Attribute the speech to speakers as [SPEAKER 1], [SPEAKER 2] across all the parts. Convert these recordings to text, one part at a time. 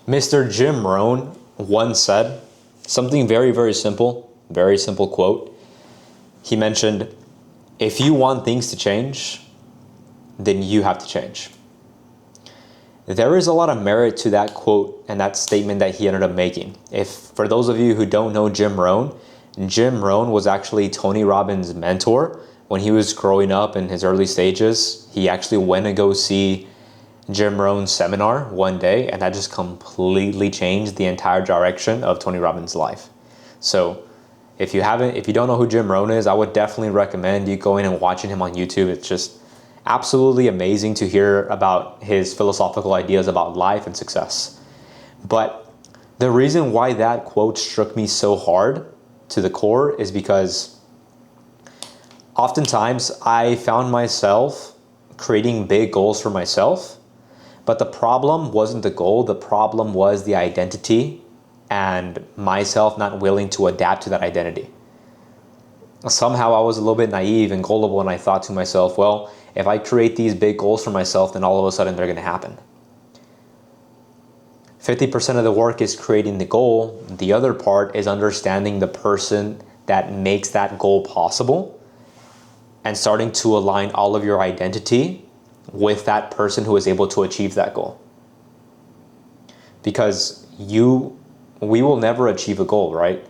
[SPEAKER 1] Mr. Jim Rohn once said something very simple quote. He mentioned, if you want things to change, then you have to change. There is a lot of merit to that quote and that statement that he ended up making. For those of you who don't know Jim Rohn was actually Tony Robbins' mentor. When he was growing up in his early stages, he actually went to go see Jim Rohn's seminar one day, and that just completely changed the entire direction of Tony Robbins' life. So if you don't know who Jim Rohn is, I would definitely recommend you going and watching him on YouTube. It's just absolutely amazing to hear about his philosophical ideas about life and success. But the reason why that quote struck me so hard to the core is because oftentimes I found myself creating big goals for myself, but the problem wasn't the goal, the problem was the identity and myself not willing to adapt to that identity. Somehow I was a little bit naive and gullible, and I thought to myself, well, if I create these big goals for myself, then all of a sudden they're going to happen. 50% of the work is creating the goal. The other part is understanding the person that makes that goal possible and starting to align all of your identity with that person who is able to achieve that goal. Because we will never achieve a goal, right?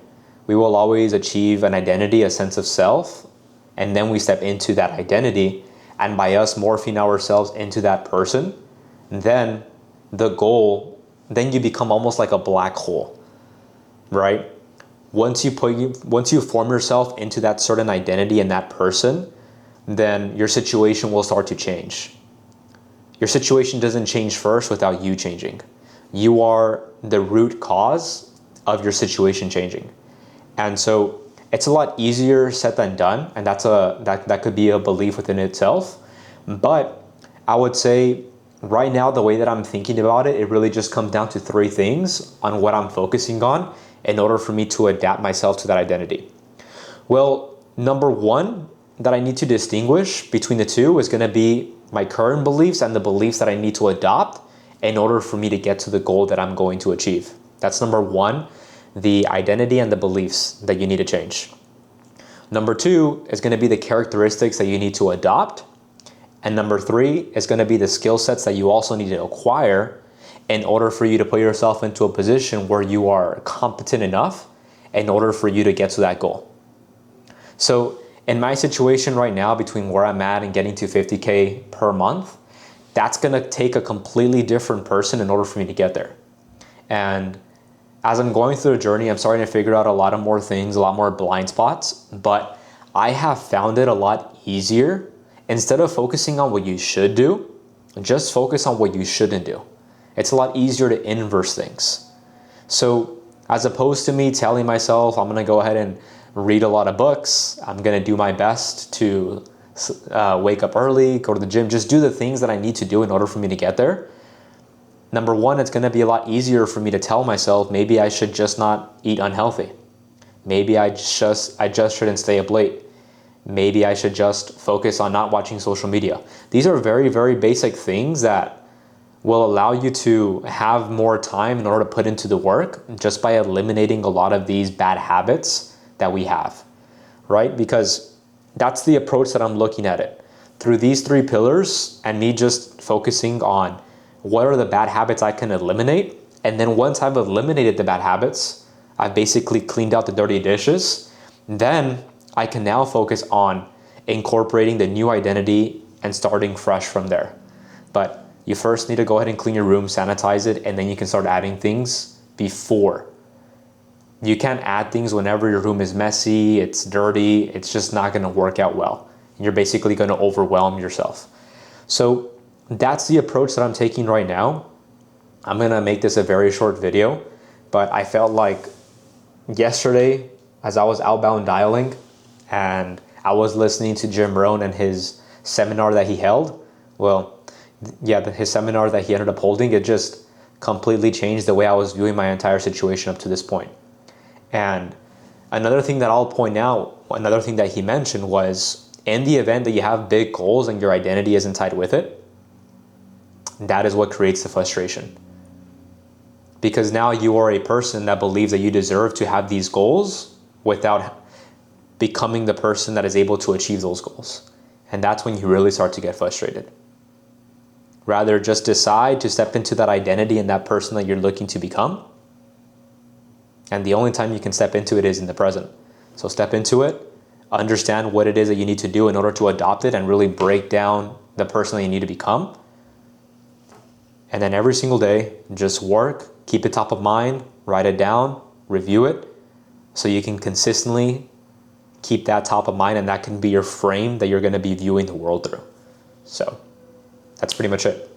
[SPEAKER 1] We will always achieve an identity, a sense of self, and then we step into that identity, and by us morphing ourselves into that person, then the goal, then you become almost like a black hole, right? Once you form yourself into that certain identity and that person, then your situation will start to change. Your situation doesn't change first without you changing. You are the root cause of your situation changing. And so it's a lot easier said than done, and that could be a belief within itself. But I would say right now, the way that I'm thinking about it, it really just comes down to three things on what I'm focusing on in order for me to adapt myself to that identity. Well, number one that I need to distinguish between the two is going to be my current beliefs and the beliefs that I need to adopt in order for me to get to the goal that I'm going to achieve. That's number one, the identity and the beliefs that you need to change. Number two is going to be the characteristics that you need to adopt. And number three is going to be the skill sets that you also need to acquire in order for you to put yourself into a position where you are competent enough in order for you to get to that goal. So in my situation right now, between where I'm at and getting to 50K per month, that's going to take a completely different person in order for me to get there. And as I'm going through the journey, I'm starting to figure out a lot of more things, a lot more blind spots, but I have found it a lot easier. Instead of focusing on what you should do, just focus on what you shouldn't do. It's a lot easier to inverse things. So as opposed to me telling myself, I'm gonna go ahead and read a lot of books, I'm gonna do my best to wake up early, go to the gym, just do the things that I need to do in order for me to get there. Number one, it's gonna be a lot easier for me to tell myself, maybe I should just not eat unhealthy. Maybe I just shouldn't stay up late. Maybe I should just focus on not watching social media. These are very, very basic things that will allow you to have more time in order to put into the work just by eliminating a lot of these bad habits that we have, right? Because that's the approach that I'm looking at it. Through these three pillars and me just focusing on what are the bad habits I can eliminate. And then once I've eliminated the bad habits, I've basically cleaned out the dirty dishes, then I can now focus on incorporating the new identity and starting fresh from there. But you first need to go ahead and clean your room, sanitize it, and then you can start adding things before. You can't add things whenever your room is messy, it's dirty, it's just not gonna work out well. You're basically gonna overwhelm yourself. So that's the approach that I'm taking right now. I'm gonna make this a very short video, but I felt like yesterday, as I was outbound dialing, and I was listening to Jim Rohn and his seminar that he held. Well, yeah, his seminar that he ended up holding, it just completely changed the way I was viewing my entire situation up to this point. And another thing that I'll point out, another thing that he mentioned was, in the event that you have big goals and your identity isn't tied with it, that is what creates the frustration. Because now you are a person that believes that you deserve to have these goals without becoming the person that is able to achieve those goals. And that's when you really start to get frustrated. Rather, just decide to step into that identity and that person that you're looking to become. And the only time you can step into it is in the present. So step into it, understand what it is that you need to do in order to adopt it and really break down the person that you need to become. And then every single day, just work, keep it top of mind, write it down, review it, so you can consistently keep that top of mind, and that can be your frame that you're going to be viewing the world through. So that's pretty much it.